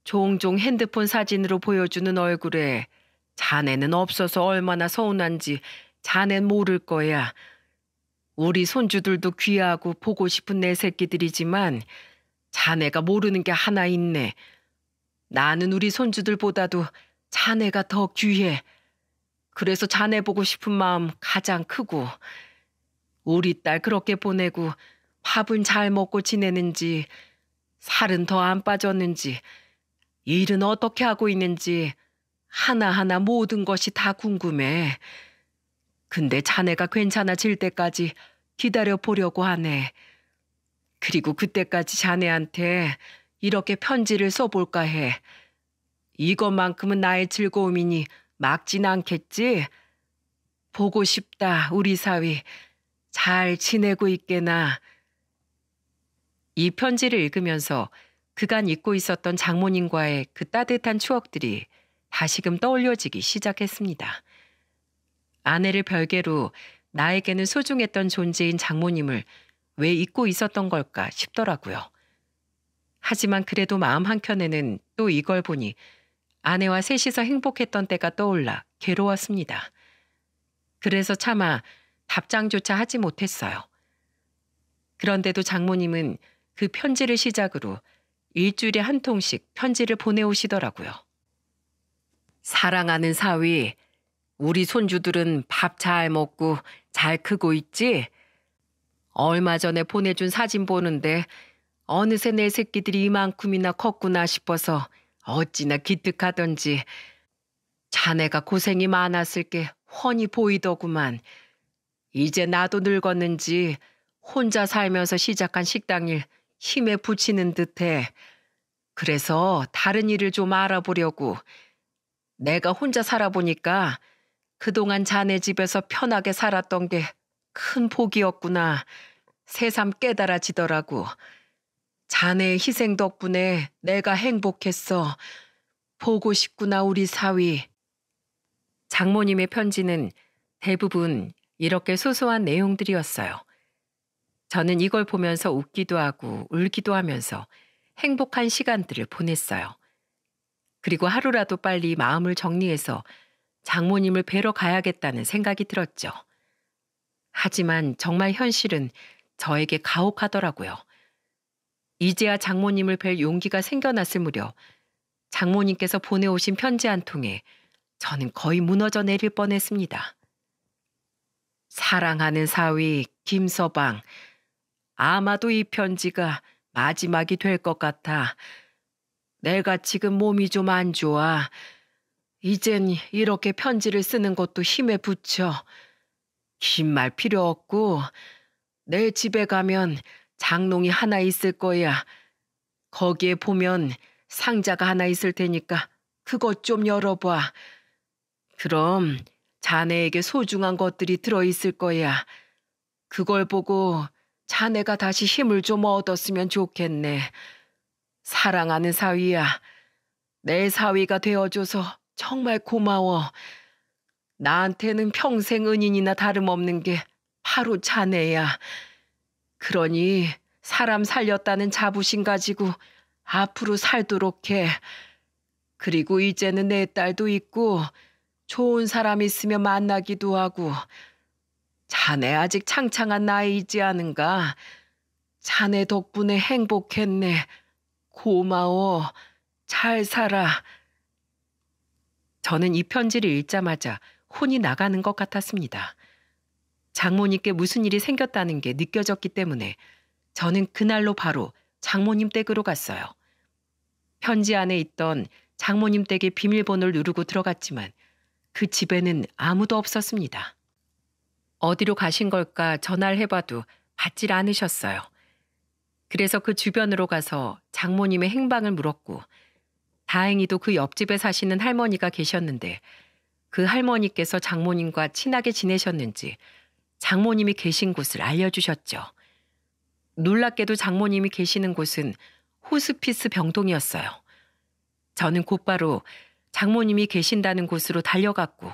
종종 핸드폰 사진으로 보여주는 얼굴에 자네는 없어서 얼마나 서운한지 자넨 모를 거야. 우리 손주들도 귀하고 보고 싶은 내 새끼들이지만 자네가 모르는 게 하나 있네. 나는 우리 손주들보다도 자네가 더 귀해. 그래서 자네 보고 싶은 마음 가장 크고 우리 딸 그렇게 보내고 밥은 잘 먹고 지내는지 살은 더 안 빠졌는지 일은 어떻게 하고 있는지 하나하나 모든 것이 다 궁금해. 근데 자네가 괜찮아질 때까지 기다려 보려고 하네. 그리고 그때까지 자네한테 이렇게 편지를 써볼까 해. 이것만큼은 나의 즐거움이니 막진 않겠지? 보고 싶다, 우리 사위. 잘 지내고 있게나. 이 편지를 읽으면서 그간 잊고 있었던 장모님과의 그 따뜻한 추억들이 다시금 떠올려지기 시작했습니다. 아내를 별개로 나에게는 소중했던 존재인 장모님을 왜 잊고 있었던 걸까 싶더라고요. 하지만 그래도 마음 한켠에는 또 이걸 보니 아내와 셋이서 행복했던 때가 떠올라 괴로웠습니다. 그래서 차마 답장조차 하지 못했어요. 그런데도 장모님은 그 편지를 시작으로 일주일에 한 통씩 편지를 보내오시더라고요. 사랑하는 사위, 우리 손주들은 밥 잘 먹고 잘 크고 있지? 얼마 전에 보내준 사진 보는데 어느새 내 새끼들이 이만큼이나 컸구나 싶어서 어찌나 기특하던지 자네가 고생이 많았을 게 훤히 보이더구만. 이제 나도 늙었는지 혼자 살면서 시작한 식당일 힘에 부치는 듯해. 그래서 다른 일을 좀 알아보려고. 내가 혼자 살아보니까 그동안 자네 집에서 편하게 살았던 게 큰 복이었구나. 새삼 깨달아지더라고. 자네의 희생 덕분에 내가 행복했어. 보고 싶구나, 우리 사위. 장모님의 편지는 대부분 이렇게 소소한 내용들이었어요. 저는 이걸 보면서 웃기도 하고 울기도 하면서 행복한 시간들을 보냈어요. 그리고 하루라도 빨리 마음을 정리해서 장모님을 뵈러 가야겠다는 생각이 들었죠. 하지만 정말 현실은 저에게 가혹하더라고요. 이제야 장모님을 뵐 용기가 생겨났을 무렵 장모님께서 보내오신 편지 한 통에 저는 거의 무너져 내릴 뻔했습니다. 사랑하는 사위 김서방, 아마도 이 편지가 마지막이 될 것 같아. 내가 지금 몸이 좀 안 좋아. 이젠 이렇게 편지를 쓰는 것도 힘에 부쳐. 긴 말 필요 없고 내 집에 가면 장롱이 하나 있을 거야. 거기에 보면 상자가 하나 있을 테니까 그것 좀 열어봐. 그럼 자네에게 소중한 것들이 들어있을 거야. 그걸 보고 자네가 다시 힘을 좀 얻었으면 좋겠네. 사랑하는 사위야, 내 사위가 되어줘서 정말 고마워. 나한테는 평생 은인이나 다름없는 게 바로 자네야. 그러니 사람 살렸다는 자부심 가지고 앞으로 살도록 해. 그리고 이제는 내 딸도 있고 좋은 사람 있으면 만나기도 하고. 자네 아직 창창한 나이이지 않은가? 자네 덕분에 행복했네. 고마워. 잘 살아. 저는 이 편지를 읽자마자 혼이 나가는 것 같았습니다. 장모님께 무슨 일이 생겼다는 게 느껴졌기 때문에 저는 그날로 바로 장모님 댁으로 갔어요. 편지 안에 있던 장모님 댁의 비밀번호를 누르고 들어갔지만 그 집에는 아무도 없었습니다. 어디로 가신 걸까 전화를 해봐도 받질 않으셨어요. 그래서 그 주변으로 가서 장모님의 행방을 물었고 다행히도 그 옆집에 사시는 할머니가 계셨는데 그 할머니께서 장모님과 친하게 지내셨는지 장모님이 계신 곳을 알려주셨죠. 놀랍게도 장모님이 계시는 곳은 호스피스 병동이었어요. 저는 곧바로 장모님이 계신다는 곳으로 달려갔고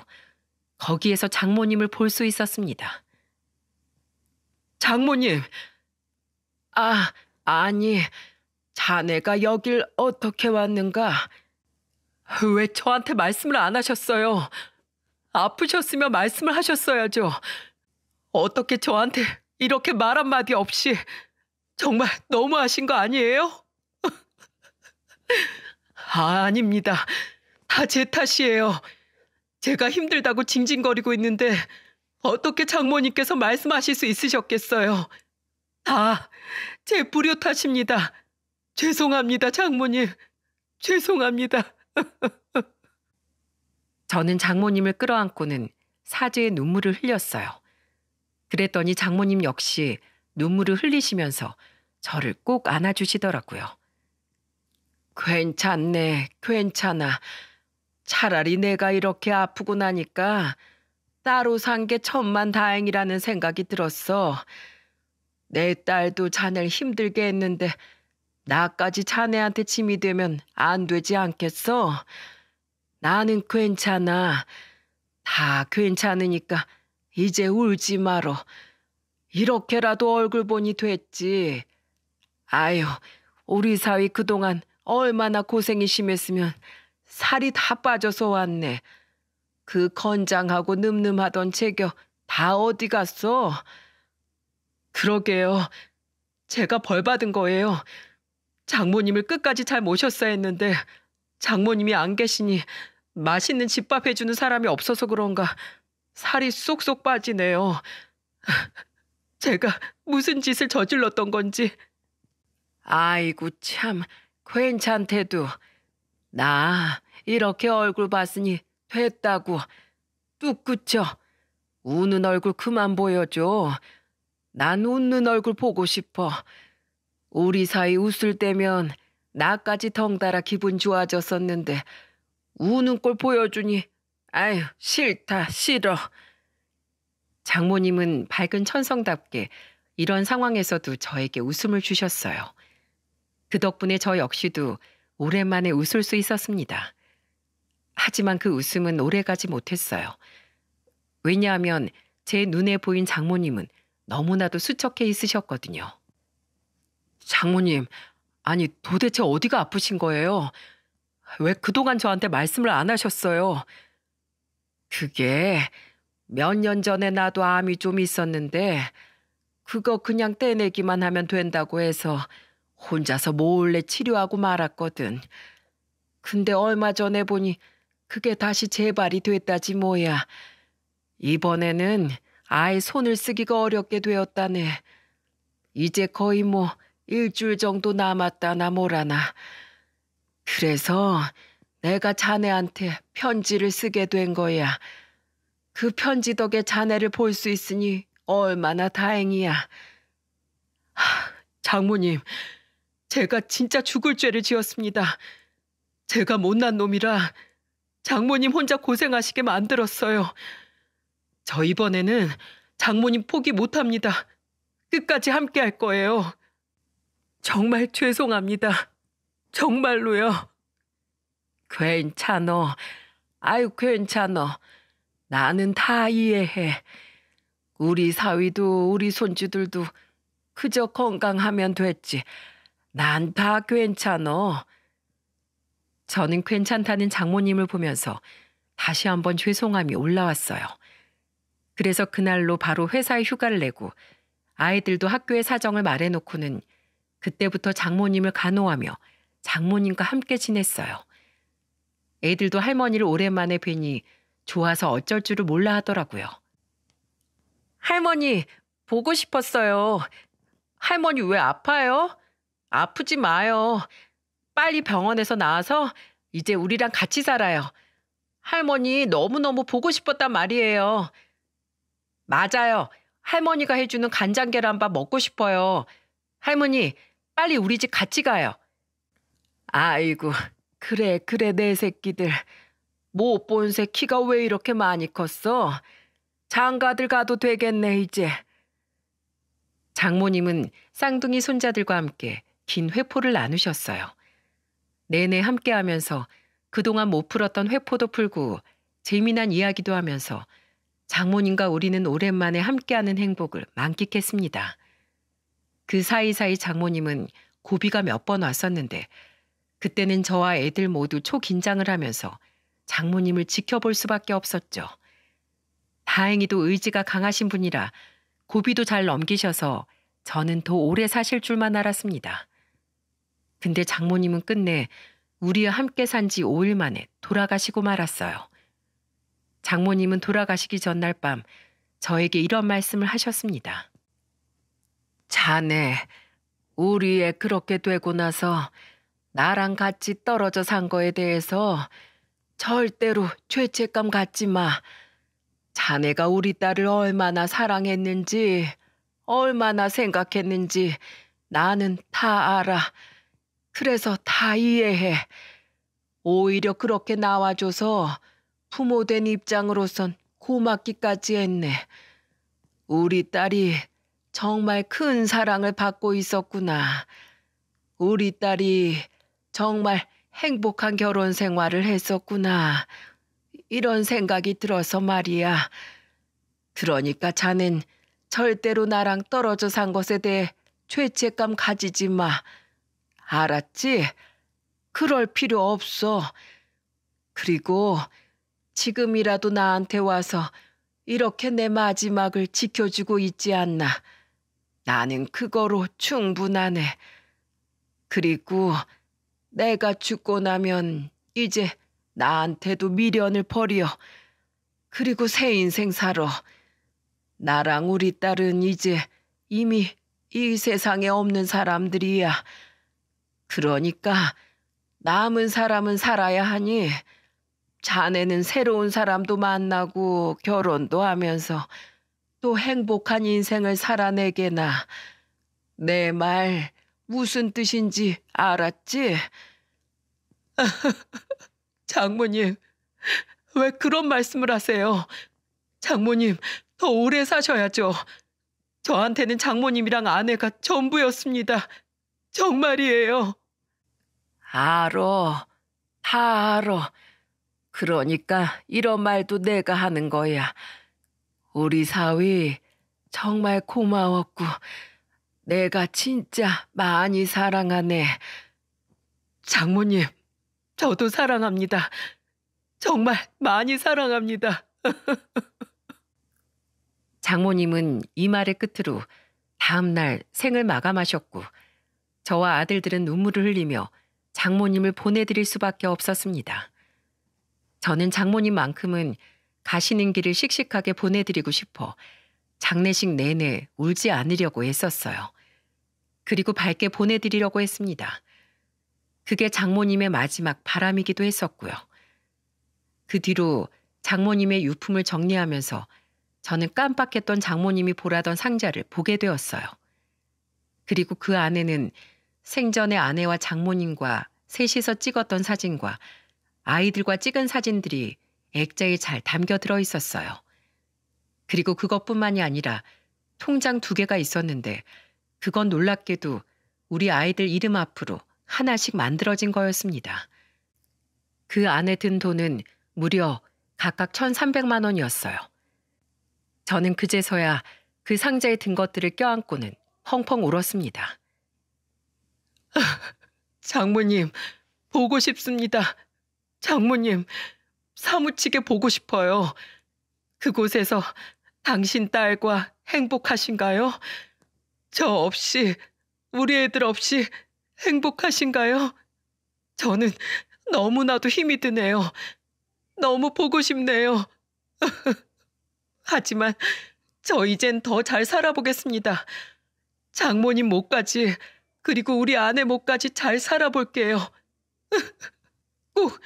거기에서 장모님을 볼 수 있었습니다. 장모님! 아니, 자네가 여길 어떻게 왔는가? 왜 저한테 말씀을 안 하셨어요? 아프셨으면 말씀을 하셨어야죠. 어떻게 저한테 이렇게 말 한마디 없이 정말 너무하신 거 아니에요? 아닙니다. 다 제 탓이에요. 제가 힘들다고 징징거리고 있는데 어떻게 장모님께서 말씀하실 수 있으셨겠어요? 다 제 불효 탓입니다. 죄송합니다, 장모님. 죄송합니다. 저는 장모님을 끌어안고는 사죄의 눈물을 흘렸어요. 그랬더니 장모님 역시 눈물을 흘리시면서 저를 꼭 안아주시더라고요. 괜찮네, 괜찮아. 차라리 내가 이렇게 아프고 나니까 따로 산 게 천만 다행이라는 생각이 들었어. 내 딸도 자네를 힘들게 했는데 나까지 자네한테 짐이 되면 안 되지 않겠어? 나는 괜찮아. 다 괜찮으니까 이제 울지 말어. 이렇게라도 얼굴 보니 됐지. 아유, 우리 사위 그동안 얼마나 고생이 심했으면 살이 다 빠져서 왔네. 그 건장하고 늠름하던 제겨 다 어디 갔어? 그러게요. 제가 벌 받은 거예요. 장모님을 끝까지 잘 모셨어야 했는데 장모님이 안 계시니 맛있는 집밥 해주는 사람이 없어서 그런가 살이 쏙쏙 빠지네요. 제가 무슨 짓을 저질렀던 건지. 아이고 참, 괜찮대도. 나 이렇게 얼굴 봤으니 됐다고. 뚝 그쳐. 우는 얼굴 그만 보여줘. 난 웃는 얼굴 보고 싶어. 우리 사이 웃을 때면 나까지 덩달아 기분 좋아졌었는데 우는 꼴 보여주니 아유 싫다 싫어. 장모님은 밝은 천성답게 이런 상황에서도 저에게 웃음을 주셨어요. 그 덕분에 저 역시도 오랜만에 웃을 수 있었습니다. 하지만 그 웃음은 오래가지 못했어요. 왜냐하면 제 눈에 보인 장모님은 너무나도 수척해 있으셨거든요. 장모님, 아니 도대체 어디가 아프신 거예요? 왜 그동안 저한테 말씀을 안 하셨어요? 그게 몇 년 전에 나도 암이 좀 있었는데 그거 그냥 떼내기만 하면 된다고 해서 혼자서 몰래 치료하고 말았거든. 근데 얼마 전에 보니 그게 다시 재발이 됐다지 뭐야. 이번에는 아예 손을 쓰기가 어렵게 되었다네. 이제 거의 뭐 일주일 정도 남았다나 뭐라나. 그래서 내가 자네한테 편지를 쓰게 된 거야. 그 편지 덕에 자네를 볼 수 있으니 얼마나 다행이야. 장모님, 제가 진짜 죽을 죄를 지었습니다. 제가 못난 놈이라 장모님 혼자 고생하시게 만들었어요. 저 이번에는 장모님 포기 못합니다. 끝까지 함께 할 거예요. 정말 죄송합니다. 정말로요. 괜찮어. 아유, 괜찮어. 나는 다 이해해. 우리 사위도 우리 손주들도 그저 건강하면 됐지. 난 다 괜찮어. 저는 괜찮다는 장모님을 보면서 다시 한번 죄송함이 올라왔어요. 그래서 그날로 바로 회사에 휴가를 내고 아이들도 학교의 사정을 말해놓고는 그때부터 장모님을 간호하며 장모님과 함께 지냈어요. 애들도 할머니를 오랜만에 뵈니 좋아서 어쩔 줄을 몰라 하더라고요. 할머니, 보고 싶었어요. 할머니 왜 아파요? 아프지 마요. 빨리 병원에서 나와서 이제 우리랑 같이 살아요. 할머니 너무너무 보고 싶었단 말이에요. 맞아요. 할머니가 해주는 간장 계란밥 먹고 싶어요. 할머니, 빨리 우리 집 같이 가요. 아이고, 그래 내 새끼들. 못 본 새 키가 왜 이렇게 많이 컸어? 장가들 가도 되겠네 이제. 장모님은 쌍둥이 손자들과 함께 긴 회포를 나누셨어요. 내내 함께하면서 그동안 못 풀었던 회포도 풀고 재미난 이야기도 하면서 장모님과 우리는 오랜만에 함께하는 행복을 만끽했습니다. 그 사이사이 장모님은 고비가 몇 번 왔었는데 그때는 저와 애들 모두 초긴장을 하면서 장모님을 지켜볼 수밖에 없었죠. 다행히도 의지가 강하신 분이라 고비도 잘 넘기셔서 저는 더 오래 사실 줄만 알았습니다. 근데 장모님은 끝내 우리와 함께 산 지 5일 만에 돌아가시고 말았어요. 장모님은 돌아가시기 전날 밤 저에게 이런 말씀을 하셨습니다. 자네, 우리 애 그렇게 되고 나서 나랑 같이 떨어져 산 거에 대해서 절대로 죄책감 갖지 마. 자네가 우리 딸을 얼마나 사랑했는지, 얼마나 생각했는지 나는 다 알아. 그래서 다 이해해. 오히려 그렇게 나와줘서 부모된 입장으로선 고맙기까지 했네. 우리 딸이 정말 큰 사랑을 받고 있었구나. 우리 딸이 정말 행복한 결혼 생활을 했었구나. 이런 생각이 들어서 말이야. 그러니까 자넨 절대로 나랑 떨어져 산 것에 대해 죄책감 가지지 마. 알았지? 그럴 필요 없어. 그리고 지금이라도 나한테 와서 이렇게 내 마지막을 지켜주고 있지 않나. 나는 그거로 충분하네. 그리고 내가 죽고 나면 이제 나한테도 미련을 버려. 그리고 새 인생 살아. 나랑 우리 딸은 이제 이미 이 세상에 없는 사람들이야. 그러니까 남은 사람은 살아야 하니 자네는 새로운 사람도 만나고 결혼도 하면서 또 행복한 인생을 살아내게나. 내 말 무슨 뜻인지 알았지? 장모님, 왜 그런 말씀을 하세요? 장모님, 더 오래 사셔야죠. 저한테는 장모님이랑 아내가 전부였습니다. 정말이에요. 알어. 다 알어. 그러니까 이런 말도 내가 하는 거야. 우리 사위 정말 고마웠고 내가 진짜 많이 사랑하네. 장모님, 저도 사랑합니다. 정말 많이 사랑합니다. 장모님은 이 말의 끝으로 다음 날 생을 마감하셨고 저와 아들들은 눈물을 흘리며 장모님을 보내드릴 수밖에 없었습니다. 저는 장모님만큼은 가시는 길을 씩씩하게 보내드리고 싶어 장례식 내내 울지 않으려고 애썼어요. 그리고 밝게 보내드리려고 했습니다. 그게 장모님의 마지막 바람이기도 했었고요. 그 뒤로 장모님의 유품을 정리하면서 저는 깜빡했던 장모님이 보라던 상자를 보게 되었어요. 그리고 그 안에는 생전에 아내와 장모님과 셋이서 찍었던 사진과 아이들과 찍은 사진들이 액자에 잘 담겨 들어 있었어요. 그리고 그것뿐만이 아니라 통장 2개가 있었는데 그건 놀랍게도 우리 아이들 이름 앞으로 하나씩 만들어진 거였습니다. 그 안에 든 돈은 무려 각각 1,300만 원이었어요. 저는 그제서야 그 상자에 든 것들을 껴안고는 펑펑 울었습니다. 장모님, 보고 싶습니다. 장모님, 사무치게 보고 싶어요. 그곳에서 당신 딸과 행복하신가요? 저 없이, 우리 애들 없이 행복하신가요? 저는 너무나도 힘이 드네요. 너무 보고 싶네요. 하지만 저 이젠 더 잘 살아보겠습니다. 장모님 목까지, 그리고 우리 아내 목까지 잘 살아볼게요. 꼭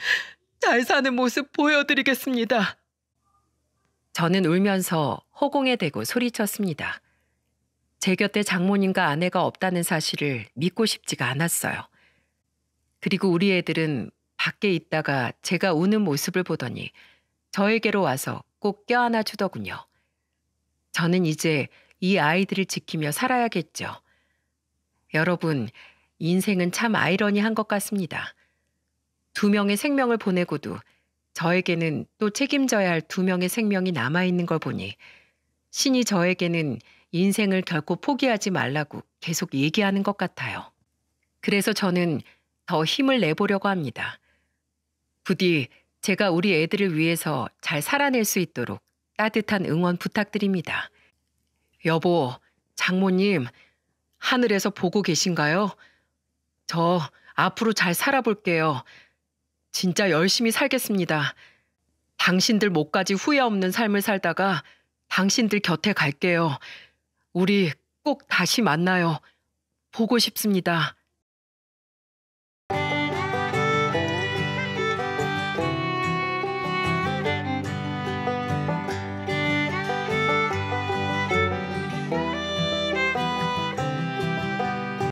잘 사는 모습 보여드리겠습니다. 저는 울면서 허공에 대고 소리쳤습니다. 제 곁에 장모님과 아내가 없다는 사실을 믿고 싶지가 않았어요. 그리고 우리 애들은 밖에 있다가 제가 우는 모습을 보더니 저에게로 와서 꼭 껴안아 주더군요. 저는 이제 이 아이들을 지키며 살아야겠죠. 여러분, 인생은 참 아이러니한 것 같습니다. 2명의 생명을 보내고도 저에게는 또 책임져야 할 2명의 생명이 남아있는 걸 보니 신이 저에게는 인생을 결코 포기하지 말라고 계속 얘기하는 것 같아요. 그래서 저는 더 힘을 내보려고 합니다. 부디 제가 우리 애들을 위해서 잘 살아낼 수 있도록 따뜻한 응원 부탁드립니다. 여보, 장모님, 하늘에서 보고 계신가요? 저 앞으로 잘 살아볼게요. 진짜 열심히 살겠습니다. 당신들 몫까지 후회 없는 삶을 살다가 당신들 곁에 갈게요. 우리 꼭 다시 만나요. 보고 싶습니다.